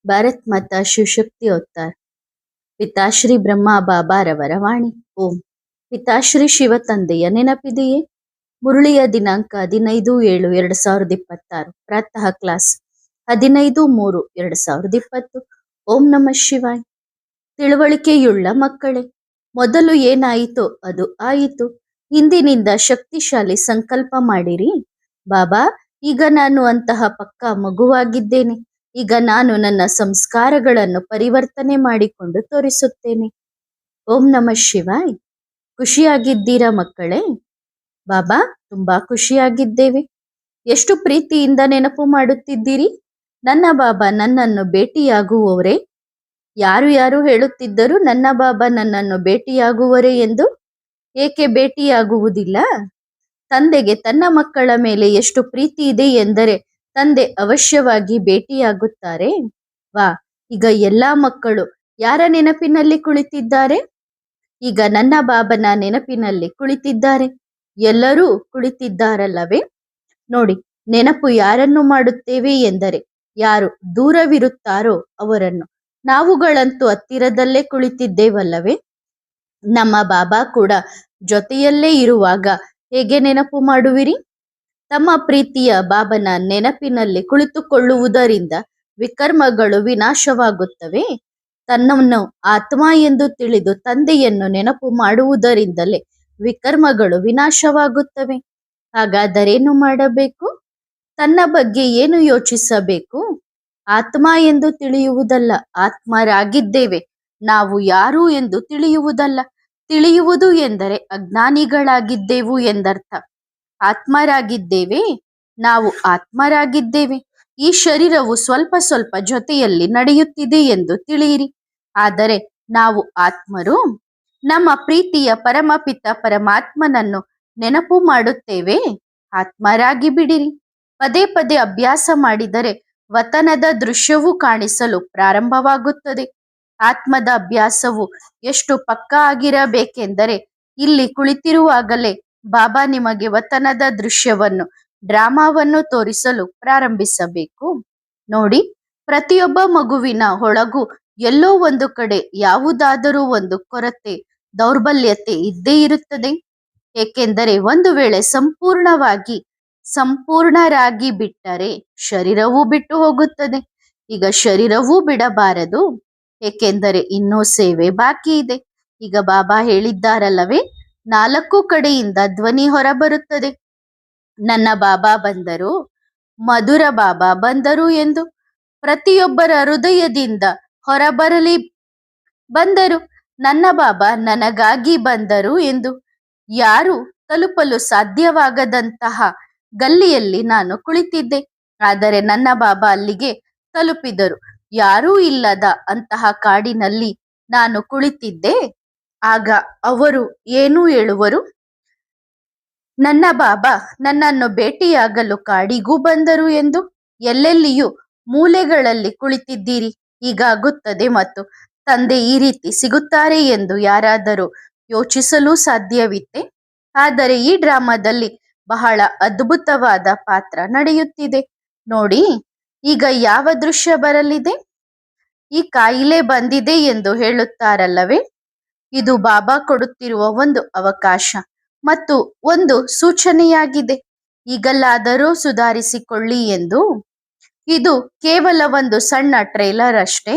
ಭಾರತ್ ಮಾತಾ Shivashakti avatar. ಪಿತಾಶ್ರೀ ಬ್ರಹ್ಮ ಬಾಬಾರವರ ವಾಣಿ. ಓಂ. ಪಿತಾಶ್ರೀ ಶಿವ ತಂದೆಯ ನೆನಪಿದೆಯೇ? ಮುರುಳಿಯ ದಿನಾಂಕ 15/7/2026. ಪ್ರಾತಃ class 15/3/2020. ಓಂ ನಮಃ ಶಿವಾಯ್. ತಿಳುವಳಿಕೆಯುಳ್ಳ ಮಕ್ಕಳೇ, ಮೊದಲು ಏನಾಯಿತೋ ಅದು ಆಯಿತು. ಇಂದಿನಿಂದ ಶಕ್ತಿಶಾಲಿ ಸಂಕಲ್ಪ ಮಾಡಿರಿ. ಬಾಬಾ, ಈಗ ನಾನು ಅಂತಹ ಪಕ್ಕಾ ಮಗುವಾಗಿದ್ದೇನೆ. ಈಗ ನಾನು ನನ್ನ ಸಂಸ್ಕಾರಗಳನ್ನು ಪರಿವರ್ತನೆ ಮಾಡಿಕೊಂಡು ತೋರಿಸುತ್ತೇನೆ. ಓಂ ನಮಃ ಶಿವಾಯ್. ಖುಷಿಯಾಗಿದ್ದೀರಾ ಮಕ್ಕಳೇ? ಬಾಬಾ, ತುಂಬಾ ಖುಷಿಯಾಗಿದ್ದೇವೆ. ಎಷ್ಟು ಪ್ರೀತಿಯಿಂದ ನೆನಪು ಮಾಡುತ್ತಿದ್ದೀರಿ. ನನ್ನ ಬಾಬಾ ನನ್ನನ್ನು ಭೇಟಿಯಾಗುವವರೇ? ಯಾರು ಯಾರು ಹೇಳುತ್ತಿದ್ದರು ನನ್ನ ಬಾಬಾ ನನ್ನನ್ನು ಭೇಟಿಯಾಗುವರೇ ಎಂದು? ಏಕೆ ಭೇಟಿಯಾಗುವುದಿಲ್ಲ? ತಂದೆಗೆ ತನ್ನ ಮಕ್ಕಳ ಮೇಲೆ ಎಷ್ಟು ಪ್ರೀತಿ ಇದೆ ಎಂದರೆ ತಂದೆ ಅವಶ್ಯವಾಗಿ ಭೇಟಿಯಾಗುತ್ತಾರೆ. ವಾ, ಈಗ ಎಲ್ಲಾ ಮಕ್ಕಳು ಯಾರ ನೆನಪಿನಲ್ಲಿ ಕುಳಿತಿದ್ದಾರೆ? ಈಗ ನನ್ನ ಬಾಬನ ನೆನಪಿನಲ್ಲಿ ಕುಳಿತಿದ್ದಾರೆ. ಎಲ್ಲರೂ ಕುಳಿತಿದ್ದಾರಲ್ಲವೇ? ನೋಡಿ, ನೆನಪು ಯಾರನ್ನು ಮಾಡುತ್ತೇವೆ ಎಂದರೆ ಯಾರು ದೂರವಿರುತ್ತಾರೋ ಅವರನ್ನು. ನಾವುಗಳಂತೂ ಹತ್ತಿರದಲ್ಲೇ ಕುಳಿತಿದ್ದೇವಲ್ಲವೇ? ನಮ್ಮ ಬಾಬಾ ಕೂಡ ಜೊತೆಯಲ್ಲೇ ಇರುವಾಗ ಹೇಗೆ ನೆನಪು ಮಾಡುವಿರಿ? ತಮ್ಮ ಪ್ರೀತಿಯ ಬಾಬನ ನೆನಪಿನಲ್ಲಿ ಕುಳಿತುಕೊಳ್ಳುವುದರಿಂದ ವಿಕರ್ಮಗಳು ವಿನಾಶವಾಗುತ್ತವೆ. ತನ್ನನ್ನು ಆತ್ಮ ಎಂದು ತಿಳಿದು ತಂದೆಯನ್ನು ನೆನಪು ಮಾಡುವುದರಿಂದಲೇ ವಿಕರ್ಮಗಳು ವಿನಾಶವಾಗುತ್ತವೆ. ಹಾಗಾದರೇನು ಮಾಡಬೇಕು? ತನ್ನ ಬಗ್ಗೆ ಏನು ಯೋಚಿಸಬೇಕು? ಆತ್ಮ ಎಂದು ತಿಳಿಯುವುದಲ್ಲ, ಆತ್ಮರಾಗಿದ್ದೇವೆ. ನಾವು ಯಾರು ಎಂದು ತಿಳಿಯುವುದಲ್ಲ. ತಿಳಿಯುವುದು ಎಂದರೆ ಅಜ್ಞಾನಿಗಳಾಗಿದ್ದೆವು ಎಂದರ್ಥ. ಆತ್ಮರಾಗಿದ್ದೇವೆ, ನಾವು ಆತ್ಮರಾಗಿದ್ದೇವೆ. ಈ ಶರೀರವು ಸ್ವಲ್ಪ ಸ್ವಲ್ಪ ಜೊತೆಯಲ್ಲಿ ನಡೆಯುತ್ತಿದೆ ಎಂದು ತಿಳಿಯಿರಿ. ಆದರೆ ನಾವು ಆತ್ಮರು. ನಮ್ಮ ಪ್ರೀತಿಯ ಪರಮಪಿತ ಪರಮಾತ್ಮನನ್ನು ನೆನಪು ಮಾಡುತ್ತೇವೆ. ಆತ್ಮರಾಗಿ ಬಿಡಿರಿ. ಪದೇ ಪದೇ ಅಭ್ಯಾಸ ಮಾಡಿದರೆ ವತನದ ದೃಶ್ಯವು ಕಾಣಿಸಲು ಪ್ರಾರಂಭವಾಗುತ್ತದೆ. ಆತ್ಮದ ಅಭ್ಯಾಸವು ಎಷ್ಟು ಪಕ್ಕಾ ಆಗಿರಬೇಕೆಂದರೆ ಇಲ್ಲಿ ಕುಳಿತಿರುವಾಗಲೇ ಬಾಬಾ ನಿಮಗೆ ವತನದ ದೃಶ್ಯವನ್ನು, ಡ್ರಾಮಾವನ್ನು ತೋರಿಸಲು ಪ್ರಾರಂಭಿಸಬೇಕು. ನೋಡಿ, ಪ್ರತಿಯೊಬ್ಬ ಮಗುವಿನ ಒಳಗೂ ಎಲ್ಲೋ ಒಂದು ಕಡೆ ಯಾವುದಾದರೂ ಒಂದು ಕೊರತೆ, ದೌರ್ಬಲ್ಯತೆ ಇದ್ದೇ ಇರುತ್ತದೆ. ಏಕೆಂದರೆ ಒಂದು ವೇಳೆ ಸಂಪೂರ್ಣರಾಗಿ ಬಿಟ್ಟರೆ ಶರೀರವೂ ಬಿಟ್ಟು ಹೋಗುತ್ತದೆ. ಈಗ ಶರೀರವೂ ಬಿಡಬಾರದು, ಏಕೆಂದರೆ ಇನ್ನೂ ಸೇವೆ ಬಾಕಿ ಇದೆ. ಈಗ ಬಾಬಾ ಹೇಳಿದ್ದಾರಲ್ಲವೇ, 4 ಕಡೆಯಿಂದ ಧ್ವನಿ ಹೊರಬರುತ್ತದೆ. ನನ್ನ ಬಾಬಾ ಬಂದರು, ಮಧುರ ಬಾಬಾ ಬಂದರು ಎಂದು. ಪ್ರತಿಯೊಬ್ಬರ ಹೃದಯದಿಂದ ಹೊರಬರಲಿ, ಬಂದರು ನನ್ನ ಬಾಬಾ ನನಗಾಗಿ ಬಂದರು ಎಂದು. ಯಾರು ತಲುಪಲು ಸಾಧ್ಯವಾಗದಂತಹ ಗಲ್ಲಿಯಲ್ಲಿ ನಾನು ಕುಳಿತಿದ್ದೆ. ಆದರೆ ನನ್ನ ಬಾಬಾ ಅಲ್ಲಿಗೆ ತಲುಪಿದರು. ಯಾರೂ ಇಲ್ಲದ ಅಂತಹ ಕಾಡಿನಲ್ಲಿ ನಾನು ಕುಳಿತಿದ್ದೆ. ಆಗ ಅವರು ಏನು ಹೇಳುವರು? ನನ್ನ ಬಾಬಾ ನನ್ನನ್ನು ಭೇಟಿಯಾಗಲು ಕಾಡಿಗೂ ಬಂದರು ಎಂದು. ಎಲ್ಲೆಲ್ಲಿಯೂ ಮೂಲೆಗಳಲ್ಲಿ ಕುಳಿತಿದ್ದೀರಿ. ಹೀಗಾಗುತ್ತದೆ ಮತ್ತು ತಂದೆ ಈ ರೀತಿ ಸಿಗುತ್ತಾರೆ ಎಂದು ಯಾರಾದರೂ ಯೋಚಿಸಲು ಸಾಧ್ಯವಿತ್ತೆ? ಆದರೆ ಈ ಡ್ರಾಮಾದಲ್ಲಿ ಬಹಳ ಅದ್ಭುತವಾದ ಪಾತ್ರ ನಡೆಯುತ್ತಿದೆ. ನೋಡಿ, ಈಗ ಯಾವ ದೃಶ್ಯ ಬರಲಿದೆ? ಈ ಕಾಯಿಲೆ ಬಂದಿದೆ ಎಂದು ಹೇಳುತ್ತಾರಲ್ಲವೇ? ಇದು ಬಾಬಾ ಕೊಡುತ್ತಿರುವ ಒಂದು ಅವಕಾಶ ಮತ್ತು ಒಂದು ಸೂಚನೆಯಾಗಿದೆ. ಈಗಲಾದರೂ ಸುಧಾರಿಸಿಕೊಳ್ಳಿ ಎಂದು. ಇದು ಕೇವಲ ಒಂದು ಸಣ್ಣ ಟ್ರೇಲರ್ ಅಷ್ಟೇ.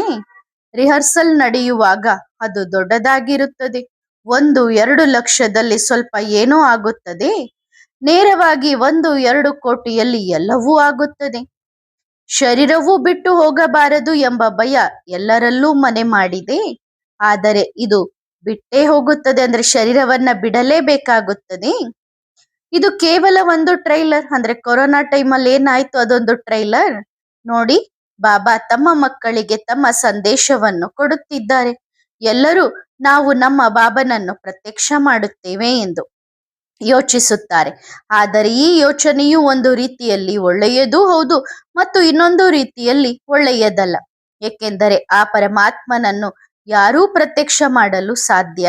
ರಿಹರ್ಸಲ್ ನಡೆಯುವಾಗ ಅದು ದೊಡ್ಡದಾಗಿರುತ್ತದೆ. 1-2 ಲಕ್ಷದಲ್ಲಿ ಸ್ವಲ್ಪ ಏನೋ ಆಗುತ್ತದೆ. ನೇರವಾಗಿ 1-2 ಕೋಟಿಯಲ್ಲಿ ಎಲ್ಲವೂ ಆಗುತ್ತದೆ. ಶರೀರವೂ ಬಿಟ್ಟು ಹೋಗಬಾರದು ಎಂಬ ಭಯ ಎಲ್ಲರಲ್ಲೂ ಮನೆ ಮಾಡಿದೆ. ಆದರೆ ಇದು ಬಿಟ್ಟೇ ಹೋಗುತ್ತದೆ, ಅಂದ್ರೆ ಶರೀರವನ್ನ ಬಿಡಲೇಬೇಕಾಗುತ್ತದೆ. ಇದು ಕೇವಲ ಒಂದು ಟ್ರೈಲರ್. ಅಂದ್ರೆ ಕೊರೋನಾ ಟೈಮಲ್ಲಿ ಏನಾಯ್ತು ಅದೊಂದು ಟ್ರೈಲರ್. ನೋಡಿ, ಬಾಬಾ ತಮ್ಮ ಮಕ್ಕಳಿಗೆ ತಮ್ಮ ಸಂದೇಶವನ್ನು ಕೊಡುತ್ತಿದ್ದಾರೆ. ಎಲ್ಲರೂ ನಾವು ನಮ್ಮ ಬಾಬನನ್ನು ಪ್ರತ್ಯಕ್ಷ ಮಾಡುತ್ತೇವೆ ಎಂದು ಯೋಚಿಸುತ್ತಾರೆ. ಆದರೆ ಈ ಯೋಚನೆಯು ಒಂದು ರೀತಿಯಲ್ಲಿ ಒಳ್ಳೆಯದೂ ಹೌದು ಮತ್ತು ಇನ್ನೊಂದು ರೀತಿಯಲ್ಲಿ ಒಳ್ಳೆಯದಲ್ಲ. ಏಕೆಂದರೆ ಆ ಪರಮಾತ್ಮನನ್ನು ಯಾರೂ ಪ್ರತ್ಯಕ್ಷ ಮಾಡಲು ಸಾಧ್ಯ?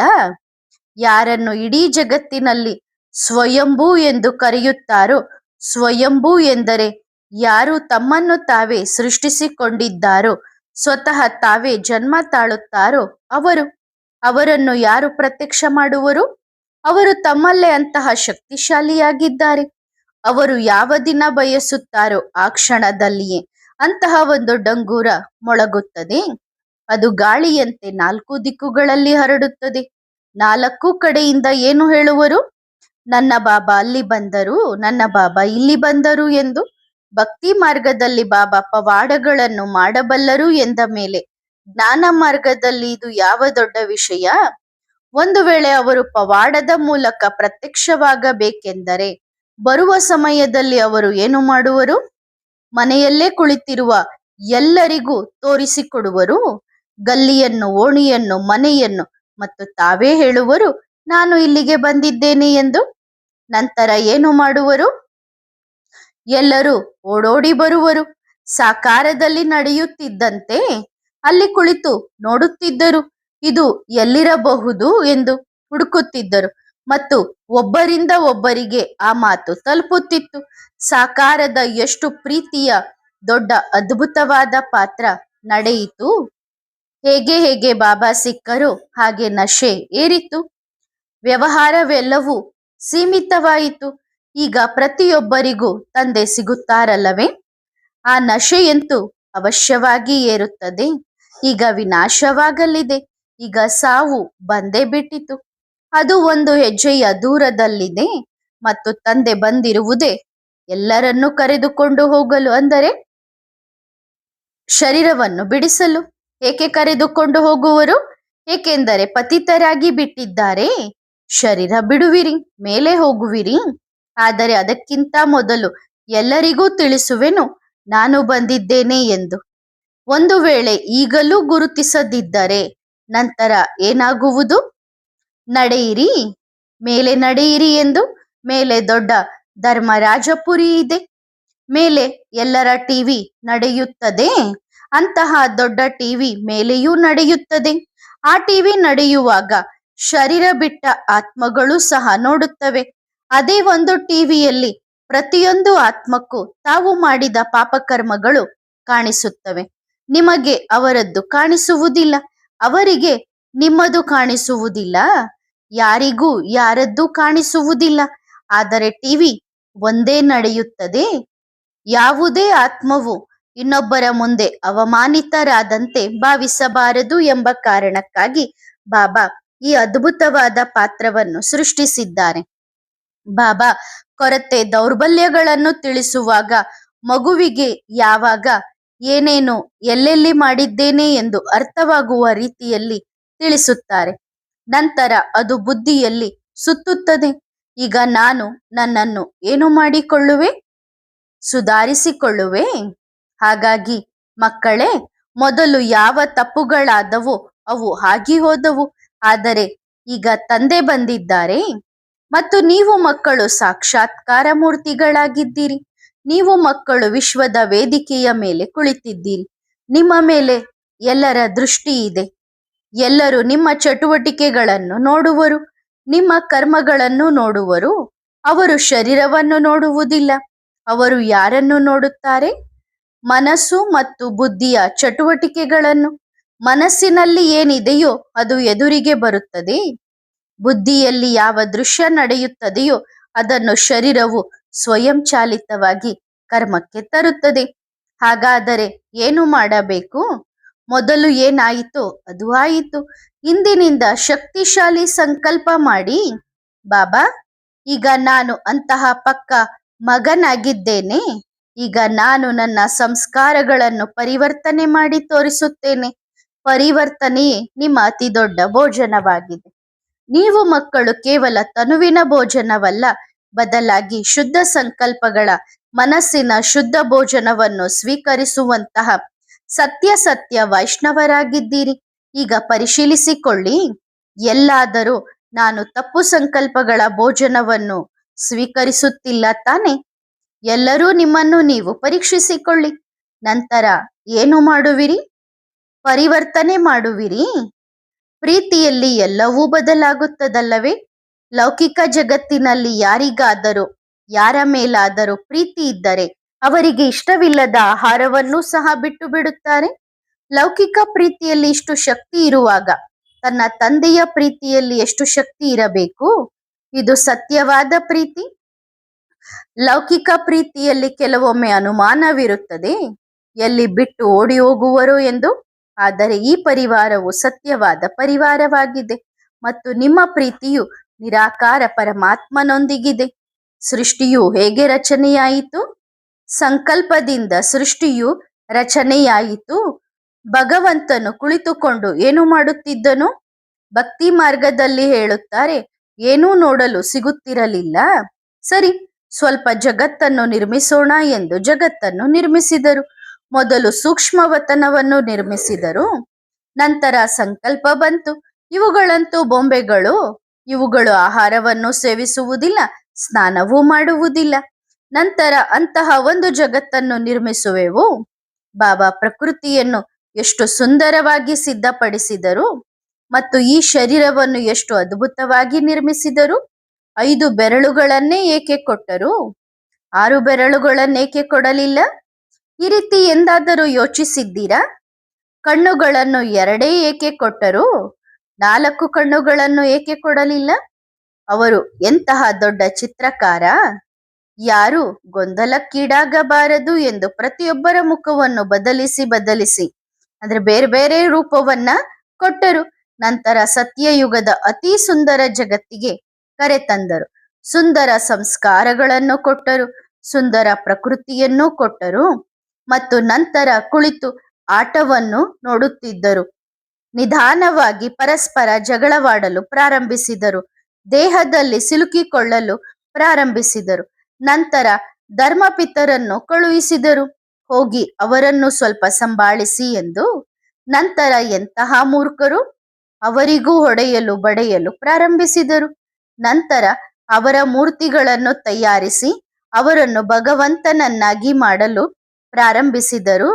ಯಾರನ್ನು ಇಡೀ ಜಗತ್ತಿನಲ್ಲಿ ಸ್ವಯಂಭೂ ಎಂದು ಕರೆಯುತ್ತಾರೋ, ಸ್ವಯಂಭೂ ಎಂದರೆ ಯಾರು ತಮ್ಮನ್ನು ತಾವೇ ಸೃಷ್ಟಿಸಿಕೊಂಡಿದ್ದಾರೋ, ಸ್ವತಃ ತಾವೇ ಜನ್ಮ ತಾಳುತ್ತಾರೋ ಅವರನ್ನು ಯಾರು ಪ್ರತ್ಯಕ್ಷ ಮಾಡುವರು? ಅವರು ತಮ್ಮಲ್ಲೇ ಅಂತಹ ಶಕ್ತಿಶಾಲಿಯಾಗಿದ್ದಾರೆ. ಅವರು ಯಾವ ದಿನ ಬಯಸುತ್ತಾರೋ ಆ ಕ್ಷಣದಲ್ಲಿಯೇ ಅಂತಹ ಒಂದು ಡಂಗೂರ ಮೊಳಗುತ್ತದೆ. ಅದು ಗಾಳಿಯಂತೆ 4 ದಿಕ್ಕುಗಳಲ್ಲಿ ಹರಡುತ್ತದೆ. 4 ಕಡೆಯಿಂದ ಏನು ಹೇಳುವರು? ನನ್ನ ಬಾಬಾ ಅಲ್ಲಿ ಬಂದರು, ನನ್ನ ಬಾಬಾ ಇಲ್ಲಿ ಬಂದರು ಎಂದು. ಭಕ್ತಿ ಮಾರ್ಗದಲ್ಲಿ ಬಾಬಾ ಪವಾಡಗಳನ್ನು ಮಾಡಬಲ್ಲರು ಎಂದ ಮೇಲೆ ಜ್ಞಾನ ಮಾರ್ಗದಲ್ಲಿ ಇದು ಯಾವ ದೊಡ್ಡ ವಿಷಯ? ಒಂದು ವೇಳೆ ಅವರು ಪವಾಡದ ಮೂಲಕ ಪ್ರತ್ಯಕ್ಷವಾಗಬೇಕೆಂದರೆ ಬರುವ ಸಮಯದಲ್ಲಿ ಅವರು ಏನು ಮಾಡುವರು? ಮನೆಯಲ್ಲೇ ಕುಳಿತಿರುವ ಎಲ್ಲರಿಗೂ ತೋರಿಸಿಕೊಡುವರು. ಗಲ್ಲಿಯನ್ನು, ಓಣಿಯನ್ನು, ಮನೆಯನ್ನು, ಮತ್ತು ತಾವೇ ಹೇಳುವರು ನಾನು ಇಲ್ಲಿಗೆ ಬಂದಿದ್ದೇನೆ ಎಂದು. ನಂತರ ಏನು ಮಾಡುವರು? ಎಲ್ಲರೂ ಓಡೋಡಿ ಬರುವರು. ಸಾಕಾರದಲ್ಲಿ ನಡೆಯುತ್ತಿದ್ದಂತೆ ಅಲ್ಲಿ ಕುಳಿತು ನೋಡುತ್ತಿದ್ದರು. ಇದು ಎಲ್ಲಿರಬಹುದು ಎಂದು ಹುಡುಕುತ್ತಿದ್ದರು ಮತ್ತು ಒಬ್ಬರಿಂದ ಒಬ್ಬರಿಗೆ ಆ ಮಾತು ತಲುಪುತ್ತಿತ್ತು. ಸಾಕಾರದ ಎಷ್ಟು ಪ್ರೀತಿಯ ದೊಡ್ಡ ಅದ್ಭುತವಾದ ಪಾತ್ರ ನಡೆಯಿತು. ಹೇಗೆ ಹೇಗೆ ಬಾಬಾ ಸಿಕ್ಕರು ಹಾಗೆ ನಶೆ ಏರಿತು. ವ್ಯವಹಾರವೆಲ್ಲವೂ ಸೀಮಿತವಾಯಿತು. ಈಗ ಪ್ರತಿಯೊಬ್ಬರಿಗೂ ತಂದೆ ಸಿಗುತ್ತಾರಲ್ಲವೇ? ಆ ನಶೆಯಂತೂ ಅವಶ್ಯವಾಗಿ ಏರುತ್ತದೆ. ಈಗ ವಿನಾಶವಾಗಲಿದೆ. ಈಗ ಸಾವು ಬಂದೇ ಬಿಟ್ಟಿತು. ಅದು ಒಂದು ಹೆಜ್ಜೆಯ ದೂರದಲ್ಲಿದೆ ಮತ್ತು ತಂದೆ ಬಂದಿರುವುದೇ ಎಲ್ಲರನ್ನೂ ಕರೆದುಕೊಂಡು ಹೋಗಲು, ಅಂದರೆ ಶರೀರವನ್ನು ಬಿಡಿಸಲು. ಏಕೆ ಕರೆದುಕೊಂಡು ಹೋಗುವರು? ಏಕೆಂದರೆ ಪತಿತರಾಗಿ ಬಿಟ್ಟಿದ್ದಾರೆ. ಶರೀರ ಬಿಡುವಿರಿ, ಮೇಲೆ ಹೋಗುವಿರಿ. ಆದರೆ ಅದಕ್ಕಿಂತ ಮೊದಲು ಎಲ್ಲರಿಗೂ ತಿಳಿಸುವೆನು ನಾನು ಬಂದಿದ್ದೇನೆ ಎಂದು. ಒಂದು ವೇಳೆ ಈಗಲೂ ಗುರುತಿಸದಿದ್ದರೆ ನಂತರ ಏನಾಗುವುದು? ನಡೆಯಿರಿ, ಮೇಲೆ ನಡೆಯಿರಿ ಎಂದು. ಮೇಲೆ ದೊಡ್ಡ ಧರ್ಮರಾಜಪುರಿ ಇದೆ. ಮೇಲೆ ಎಲ್ಲರ ಟಿವಿ ನಡೆಯುತ್ತದೆ. ಅಂತಹ ದೊಡ್ಡ ಟಿವಿ ಮೇಲೆಯೂ ನಡೆಯುತ್ತದೆ. ಆ ಟಿವಿ ನಡೆಯುವಾಗ ಶರೀರ ಬಿಟ್ಟ ಆತ್ಮಗಳು ಸಹ ನೋಡುತ್ತವೆ. ಅದೇ ಒಂದು ಟಿವಿಯಲ್ಲಿ ಪ್ರತಿಯೊಂದು ಆತ್ಮಕ್ಕೂ ತಾವು ಮಾಡಿದ ಪಾಪಕರ್ಮಗಳು ಕಾಣಿಸುತ್ತವೆ. ನಿಮಗೆ ಅವರದ್ದು ಕಾಣಿಸುವುದಿಲ್ಲ, ಅವರಿಗೆ ನಿಮ್ಮದು ಕಾಣಿಸುವುದಿಲ್ಲ, ಯಾರಿಗೂ ಯಾರದ್ದು ಕಾಣಿಸುವುದಿಲ್ಲ. ಆದರೆ ಟಿವಿ ಒಂದೇ ನಡೆಯುತ್ತದೆ. ಯಾವುದೇ ಆತ್ಮವು ಇನ್ನೊಬ್ಬರ ಮುಂದೆ ಅವಮಾನಿತರಾದಂತೆ ಭಾವಿಸಬಾರದು ಎಂಬ ಕಾರಣಕ್ಕಾಗಿ ಬಾಬಾ ಈ ಅದ್ಭುತವಾದ ಪಾತ್ರವನ್ನು ಸೃಷ್ಟಿಸಿದ್ದಾರೆ. ಬಾಬಾ ಕೊರತೆ ದೌರ್ಬಲ್ಯಗಳನ್ನು ತಿಳಿಸುವಾಗ ಮಗುವಿಗೆ ಯಾವಾಗ ಏನೇನು ಎಲ್ಲೆಲ್ಲಿ ಮಾಡಿದ್ದೇನೆ ಎಂದು ಅರ್ಥವಾಗುವ ರೀತಿಯಲ್ಲಿ ತಿಳಿಸುತ್ತಾರೆ. ನಂತರ ಅದು ಬುದ್ಧಿಯಲ್ಲಿ ಸುತ್ತುತ್ತದೆ. ಈಗ ನಾನು ನನ್ನನ್ನು ಏನು ಮಾಡಿಕೊಳ್ಳುವೆ? ಸುಧಾರಿಸಿಕೊಳ್ಳುವೆ. ಹಾಗಾಗಿ ಮಕ್ಕಳೇ, ಮೊದಲು ಯಾವ ತಪ್ಪುಗಳಾದವೋ ಅವು ಆಗಿ ಹೋದವು. ಆದರೆ ಈಗ ತಂದೆ ಬಂದಿದ್ದಾರೆ ಮತ್ತು ನೀವು ಮಕ್ಕಳು ಸಾಕ್ಷಾತ್ಕಾರ ಮೂರ್ತಿಗಳಾಗಿದ್ದೀರಿ. ನೀವು ಮಕ್ಕಳು ವಿಶ್ವದ ವೇದಿಕೆಯ ಮೇಲೆ ಕುಳಿತಿದ್ದೀರಿ. ನಿಮ್ಮ ಮೇಲೆ ಎಲ್ಲರ ದೃಷ್ಟಿ ಇದೆ. ಎಲ್ಲರೂ ನಿಮ್ಮ ಚಟುವಟಿಕೆಗಳನ್ನು ನೋಡುವರು, ನಿಮ್ಮ ಕರ್ಮಗಳನ್ನು ನೋಡುವರು. ಅವರು ಶರೀರವನ್ನು ನೋಡುವುದಿಲ್ಲ. ಅವರು ಯಾರನ್ನು ನೋಡುತ್ತಾರೆ? ಮನಸ್ಸು ಮತ್ತು ಬುದ್ಧಿಯ ಚಟುವಟಿಕೆಗಳನ್ನು. ಮನಸ್ಸಿನಲ್ಲಿ ಏನಿದೆಯೋ ಅದು ಎದುರಿಗೆ ಬರುತ್ತದೆ. ಬುದ್ಧಿಯಲ್ಲಿ ಯಾವ ದೃಶ್ಯ ನಡೆಯುತ್ತದೆಯೋ ಅದನ್ನು ಶರೀರವು ಸ್ವಯಂಚಾಲಿತವಾಗಿ ಕರ್ಮಕ್ಕೆ ತರುತ್ತದೆ. ಹಾಗಾದರೆ ಏನು ಮಾಡಬೇಕು? ಮೊದಲು ಏನಾಯಿತೋ ಅದು ಆಯಿತು. ಇಂದಿನಿಂದ ಶಕ್ತಿಶಾಲಿ ಸಂಕಲ್ಪ ಮಾಡಿ, ಬಾಬಾ ಈಗ ನಾನು ಅಂತಹ ಪಕ್ಕ ಮಗನಾಗಿದ್ದೇನೆ. ಈಗ ನಾನು ನನ್ನ ಸಂಸ್ಕಾರಗಳನ್ನು ಪರಿವರ್ತನೆ ಮಾಡಿ ತೋರಿಸುತ್ತೇನೆ. ಪರಿವರ್ತನೆಯೇ ನಿಮ್ಮ ಅತಿ ದೊಡ್ಡ ಭೋಜನವಾಗಿದೆ. ನೀವು ಮಕ್ಕಳು ಕೇವಲ ತನುವಿನ ಭೋಜನವಲ್ಲ, ಬದಲಾಗಿ ಶುದ್ಧ ಸಂಕಲ್ಪಗಳ ಮನಸ್ಸಿನ ಶುದ್ಧ ಭೋಜನವನ್ನು ಸ್ವೀಕರಿಸುವಂತಹ ಸತ್ಯ ವೈಷ್ಣವರಾಗಿದ್ದೀರಿ. ಈಗ ಪರಿಶೀಲಿಸಿಕೊಳ್ಳಿ. ಎಲ್ಲಾದರೂ ನಾನು ತಪ್ಪು ಸಂಕಲ್ಪಗಳ ಭೋಜನವನ್ನು ಸ್ವೀಕರಿಸುತ್ತಿಲ್ಲ ತಾನೆ? ಎಲ್ಲರೂ ನಿಮ್ಮನ್ನು ನೀವು ಪರೀಕ್ಷಿಸಿಕೊಳ್ಳಿ. ನಂತರ ಏನು ಮಾಡುವಿರಿ? ಪರಿವರ್ತನೆ ಮಾಡುವಿರಿ. ಪ್ರೀತಿಯಲ್ಲಿ ಎಲ್ಲವೂ ಬದಲಾಗುತ್ತದಲ್ಲವೇ? ಲೌಕಿಕ ಜಗತ್ತಿನಲ್ಲಿ ಯಾರಿಗಾದರೂ ಯಾರ ಮೇಲಾದರೂ ಪ್ರೀತಿ ಇದ್ದರೆ ಅವರಿಗೆ ಇಷ್ಟವಿಲ್ಲದ ಆಹಾರವನ್ನು ಸಹ ಬಿಟ್ಟು ಬಿಡುತ್ತಾರೆ. ಲೌಕಿಕ ಪ್ರೀತಿಯಲ್ಲಿ ಇಷ್ಟು ಶಕ್ತಿ ಇರುವಾಗ ತನ್ನ ತಂದೆಯ ಪ್ರೀತಿಯಲ್ಲಿ ಎಷ್ಟು ಶಕ್ತಿ ಇರಬೇಕು? ಇದು ಸತ್ಯವಾದ ಪ್ರೀತಿ. ಲೌಕಿಕ ಪ್ರೀತಿಯಲ್ಲಿ ಕೆಲವೊಮ್ಮೆ ಅನುಮಾನವಿರುತ್ತದೆ, ಎಲ್ಲಿ ಬಿಟ್ಟು ಓಡಿ ಹೋಗುವರು ಎಂದು. ಆದರೆ ಈ ಪರಿವಾರವು ಸತ್ಯವಾದ ಪರಿವಾರವಾಗಿದೆ ಮತ್ತು ನಿಮ್ಮ ಪ್ರೀತಿಯು ನಿರಾಕಾರ ಪರಮಾತ್ಮನೊಂದಿಗಿದೆ. ಸೃಷ್ಟಿಯು ಹೇಗೆ ರಚನೆಯಾಯಿತು? ಸಂಕಲ್ಪದಿಂದ ಸೃಷ್ಟಿಯು ರಚನೆಯಾಯಿತು. ಭಗವಂತನು ಕುಳಿತುಕೊಂಡು ಏನು ಮಾಡುತ್ತಿದ್ದನು? ಭಕ್ತಿ ಮಾರ್ಗದಲ್ಲಿ ಹೇಳುತ್ತಾರೆ, ಏನೂ ನೋಡಲು ಸಿಗುತ್ತಿರಲಿಲ್ಲ. ಸರಿ, ಸ್ವಲ್ಪ ಜಗತ್ತನ್ನು ನಿರ್ಮಿಸೋಣ ಎಂದು ಜಗತ್ತನ್ನು ನಿರ್ಮಿಸಿದರು. ಮೊದಲು ಸೂಕ್ಷ್ಮವತನವನ್ನು ನಿರ್ಮಿಸಿದರು. ನಂತರ ಸಂಕಲ್ಪ ಬಂತು, ಇವುಗಳಂತೂ ಬೊಂಬೆಗಳು, ಇವುಗಳು ಆಹಾರವನ್ನು ಸೇವಿಸುವುದಿಲ್ಲ, ಸ್ನಾನವೂ ಮಾಡುವುದಿಲ್ಲ. ನಂತರ ಅಂತಹ ಒಂದು ಜಗತ್ತನ್ನು ನಿರ್ಮಿಸುವೆವು. ಬಾಬಾ ಪ್ರಕೃತಿಯನ್ನು ಎಷ್ಟು ಸುಂದರವಾಗಿ ಸಿದ್ಧಪಡಿಸಿದರು ಮತ್ತು ಈ ಶರೀರವನ್ನು ಎಷ್ಟು ಅದ್ಭುತವಾಗಿ ನಿರ್ಮಿಸಿದರು. 5 ಬೆರಳುಗಳನ್ನೇ ಏಕೆ ಕೊಟ್ಟರು? 6 ಬೆರಳುಗಳನ್ನೇಕೆ ಕೊಡಲಿಲ್ಲ? ಈ ರೀತಿ ಎಂದಾದರೂ ಯೋಚಿಸಿದ್ದೀರಾ? ಕಣ್ಣುಗಳನ್ನು 2 ಏಕೆ ಕೊಟ್ಟರು? 4 ಕಣ್ಣುಗಳನ್ನು ಏಕೆ ಕೊಡಲಿಲ್ಲ? ಅವರು ಎಂತಹ ದೊಡ್ಡ ಚಿತ್ರಕಾರ! ಯಾರು ಗೊಂದಲಕ್ಕೀಡಾಗಬಾರದು ಎಂದು ಪ್ರತಿಯೊಬ್ಬರ ಮುಖವನ್ನು ಬದಲಿಸಿ ಅಂದ್ರೆ ಬೇರೆ ಬೇರೆ ರೂಪವನ್ನ ಕೊಟ್ಟರು. ನಂತರ ಸತ್ಯಯುಗದ ಅತಿ ಸುಂದರ ಜಗತ್ತಿಗೆ ಕರೆತಂದರು. ಸುಂದರ ಸಂಸ್ಕಾರಗಳನ್ನು ಕೊಟ್ಟರು, ಸುಂದರ ಪ್ರಕೃತಿಯನ್ನು ಕೊಟ್ಟರು ಮತ್ತು ನಂತರ ಕುಳಿತು ಆಟವನ್ನು ನೋಡುತ್ತಿದ್ದರು. ನಿಧಾನವಾಗಿ ಪರಸ್ಪರ ಜಗಳವಾಡಲು ಪ್ರಾರಂಭಿಸಿದರು. ದೇಹದಲ್ಲಿ ಸಿಲುಕಿಕೊಳ್ಳಲು ಪ್ರಾರಂಭಿಸಿದರು. ನಂತರ ಧರ್ಮಪಿತರನ್ನು ಕಳುಹಿಸಿದರು, ಹೋಗಿ ಅವರನ್ನು ಸ್ವಲ್ಪ ಸಂಭಾಳಿಸಿ ಎಂದು. ನಂತರ ಎಂತಹ ಮೂರ್ಖರು! ಅವರಿಗೂ ಹೊಡೆಯಲು ಬಡೆಯಲು ಪ್ರಾರಂಭಿಸಿದರು. ನಂತರ ಅವರ ಮೂರ್ತಿಗಳನ್ನು ತಯಾರಿಸಿ ಅವರನ್ನು ಭಗವಂತನನ್ನಾಗಿ ಮಾಡಲು ಪ್ರಾರಂಭಿಸಿದರು.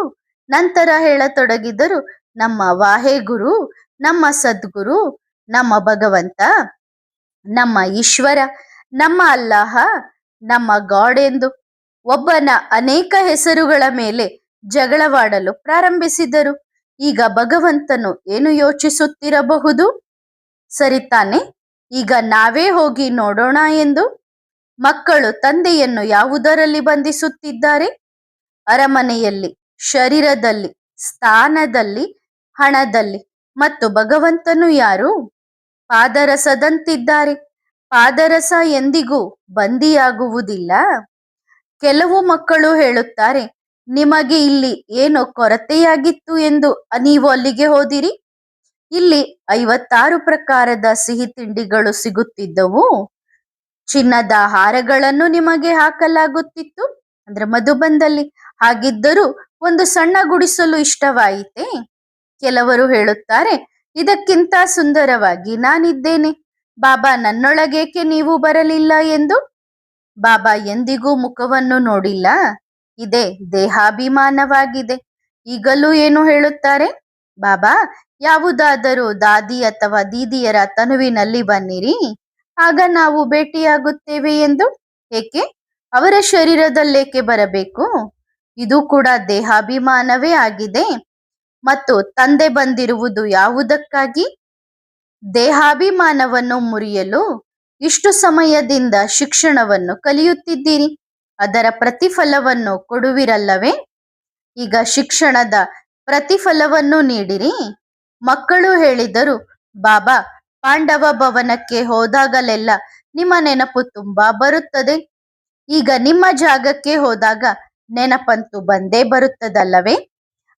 ನಂತರ ಹೇಳತೊಡಗಿದರು, ನಮ್ಮ ವಾಹೆಗುರು, ನಮ್ಮ ಸದ್ಗುರು, ನಮ್ಮ ಭಗವಂತ, ನಮ್ಮ ಈಶ್ವರ, ನಮ್ಮ ಅಲ್ಲಾಹ, ನಮ್ಮ ಗಾಡ್ ಎಂದು ಒಬ್ಬನ ಅನೇಕ ಹೆಸರುಗಳ ಮೇಲೆ ಜಗಳವಾಡಲು ಪ್ರಾರಂಭಿಸಿದರು. ಈಗ ಭಗವಂತನು ಏನು ಯೋಚಿಸುತ್ತಿರಬಹುದು? ಸರಿ ತಾನೆ, ಈಗ ನಾವೇ ಹೋಗಿ ನೋಡೋಣ ಎಂದು. ಮಕ್ಕಳು ತಂದೆಯನ್ನು ಯಾವುದರಲ್ಲಿ ಬಂಧಿಸುತ್ತಿದ್ದಾರೆ? ಅರಮನೆಯಲ್ಲಿ, ಶರೀರದಲ್ಲಿ, ಸ್ಥಾನದಲ್ಲಿ, ಹಣದಲ್ಲಿ. ಮತ್ತು ಭಗವಂತನು ಯಾರು? ಪಾದರಸದಂತಿದ್ದಾರೆ. ಪಾದರಸ ಎಂದಿಗೂ ಬಂದಿಯಾಗುವುದಿಲ್ಲ. ಕೆಲವು ಮಕ್ಕಳು ಹೇಳುತ್ತಾರೆ, ನಿಮಗೆ ಇಲ್ಲಿ ಏನೋ ಕೊರತೆಯಾಗಿತ್ತು ಎಂದು ನೀವು ಅಲ್ಲಿಗೆ ಹೋದಿರಿ. ಇಲ್ಲಿ 56 ಪ್ರಕಾರದ ಸಿಹಿ ತಿಂಡಿಗಳು ಸಿಗುತ್ತಿದ್ದವು. ಚಿನ್ನದ ಹಾರಗಳನ್ನು ನಿಮಗೆ ಹಾಕಲಾಗುತ್ತಿತ್ತು, ಅಂದ್ರೆ ಮಧುಬಂದಲ್ಲಿ. ಹಾಗಿದ್ದರೂ ಒಂದು ಸಣ್ಣ ಗುಡಿಸಲು ಇಷ್ಟವಾಯಿತೆ? ಕೆಲವರು ಹೇಳುತ್ತಾರೆ, ಇದಕ್ಕಿಂತ ಸುಂದರವಾಗಿ ನಾನಿದ್ದೇನೆ, ಬಾಬಾ ನನ್ನೊಳಗೇಕೆ ನೀವು ಬರಲಿಲ್ಲ ಎಂದು. ಬಾಬಾ ಎಂದಿಗೂ ಮುಖವನ್ನು ನೋಡಿಲ್ಲ. ಇದೇ ದೇಹಾಭಿಮಾನವಾಗಿದೆ. ಈಗಲೂ ಏನು ಹೇಳುತ್ತಾರೆ? ಬಾಬಾ, ಯಾವುದಾದರೂ ದಾದಿ ಅಥವಾ ದೀದಿಯರ ತನುವಿನಲ್ಲಿ ಬನ್ನಿರಿ, ಆಗ ನಾವು ಭೇಟಿಯಾಗುತ್ತೇವೆ ಎಂದು. ಏಕೆ? ಅವರ ಶರೀರದಲ್ಲೇಕೆ ಬರಬೇಕು? ಇದು ಕೂಡ ದೇಹಾಭಿಮಾನವೇ ಆಗಿದೆ. ಮತ್ತು ತಂದೆ ಬಂದಿರುವುದು ಯಾವುದಕ್ಕಾಗಿ? ದೇಹಾಭಿಮಾನವನ್ನು ಮುರಿಯಲು. ಇಷ್ಟು ಸಮಯದಿಂದ ಶಿಕ್ಷಣವನ್ನು ಕಲಿಯುತ್ತಿದ್ದೀರಿ, ಅದರ ಪ್ರತಿಫಲವನ್ನು ಕೊಡುವಿರಲ್ಲವೇ? ಈಗ ಶಿಕ್ಷಣದ ಪ್ರತಿಫಲವನ್ನು ನೀಡಿರಿ. ಮಕ್ಕಳು ಹೇಳಿದರು, ಬಾಬಾ, ಪಾಂಡವ ಭವನಕ್ಕೆ ಹೋದಾಗಲೆಲ್ಲ ನಿಮ್ಮ ನೆನಪು ತುಂಬಾ ಬರುತ್ತದೆ. ಈಗ ನಿಮ್ಮ ಜಾಗಕ್ಕೆ ಹೋದಾಗ ನೆನಪಂತೂ ಬಂದೇ ಬರುತ್ತದಲ್ಲವೇ?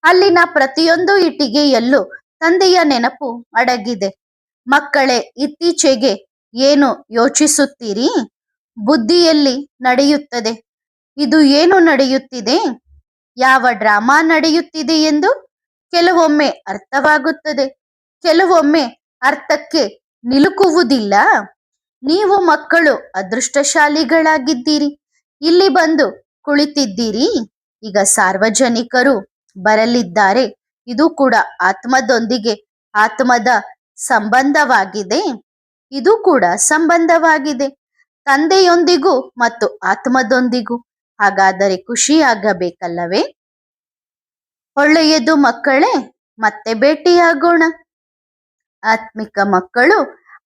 ಅಲ್ಲಿನ ಪ್ರತಿಯೊಂದು ಇಟ್ಟಿಗೆಯಲ್ಲೂ ತಂದೆಯ ನೆನಪು ಅಡಗಿದೆ. ಮಕ್ಕಳೇ, ಇತ್ತೀಚೆಗೆ ಏನು ಯೋಚಿಸುತ್ತೀರಿ? ಬುದ್ಧಿಯಲ್ಲಿ ನಡೆಯುತ್ತದೆ. ಇದು ಏನು ನಡೆಯುತ್ತಿದೆ, ಯಾವ ಡ್ರಾಮಾ ನಡೆಯುತ್ತಿದೆ ಎಂದು ಕೆಲವೊಮ್ಮೆ ಅರ್ಥವಾಗುತ್ತದೆ, ಕೆಲವೊಮ್ಮೆ ಅರ್ಥಕ್ಕೆ ನಿಲುಕುವುದಿಲ್ಲ. ನೀವು ಮಕ್ಕಳು ಅದೃಷ್ಟಶಾಲಿಗಳಾಗಿದ್ದೀರಿ. ಇಲ್ಲಿ ಬಂದು ಕುಳಿತಿದ್ದೀರಿ. ಈಗ ಸಾರ್ವಜನಿಕರು ಬರಲಿದ್ದಾರೆ. ಇದು ಕೂಡ ಆತ್ಮದೊಂದಿಗೆ ಆತ್ಮದ ಸಂಬಂಧವಾಗಿದೆ. ಇದು ಕೂಡ ಸಂಬಂಧವಾಗಿದೆ ತಂದೆಯೊಂದಿಗೂ ಮತ್ತು ಆತ್ಮದೊಂದಿಗೂ. ಹಾಗಾದರೆ ಖುಷಿಯಾಗಬೇಕಲ್ಲವೇ? ಒಳ್ಳೆಯದು ಮಕ್ಕಳೇ. ಮತ್ತೆ ಭೇಟಿಯಾಗೋಣ. ಆತ್ಮಿಕ ಮಕ್ಕಳು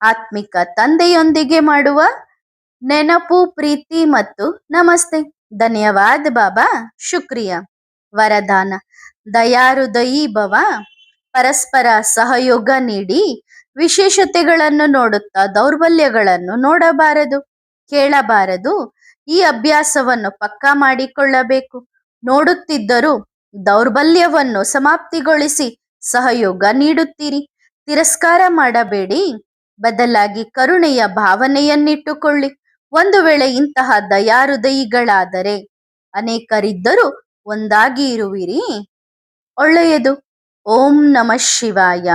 ಆತ್ಮಿಕ ತಂದೆಯೊಂದಿಗೆ ಮಾಡುವ ನೆನಪು, ಪ್ರೀತಿ ಮತ್ತು ನಮಸ್ತೆ. ಧನ್ಯವಾದ ಬಾಬಾ. ಶುಕ್ರಿಯಾ. ವರದಾನ: ದಯಾಹೃದಯಿ ಭವ. ಪರಸ್ಪರ ಸಹಯೋಗ ನೀಡಿ. ವಿಶೇಷತೆಗಳನ್ನು ನೋಡುತ್ತಾ ದೌರ್ಬಲ್ಯಗಳನ್ನು ನೋಡಬಾರದು, ಕೇಳಬಾರದು. ಈ ಅಭ್ಯಾಸವನ್ನು ಪಕ್ಕಾ ಮಾಡಿಕೊಳ್ಳಬೇಕು. ನೋಡುತ್ತಿದ್ದರೂ ದೌರ್ಬಲ್ಯವನ್ನು ಸಮಾಪ್ತಿಗೊಳಿಸಿ ಸಹಯೋಗ ನೀಡುತ್ತೀರಿ. ತಿರಸ್ಕಾರ ಮಾಡಬೇಡಿ, ಬದಲಾಗಿ ಕರುಣೆಯ ಭಾವನೆಯನ್ನಿಟ್ಟುಕೊಳ್ಳಿ. ಒಂದು ವೇಳೆ ಇಂತಹ ದಯಾಹೃದಯಿಗಳಾದರೆ ಅನೇಕರಿದ್ದರೂ ಒಂದಾಗಿ ಇರುವಿರಿ. ಒಳ್ಳೆಯದು. ಓಂ ನಮಃ ಶಿವಾಯ.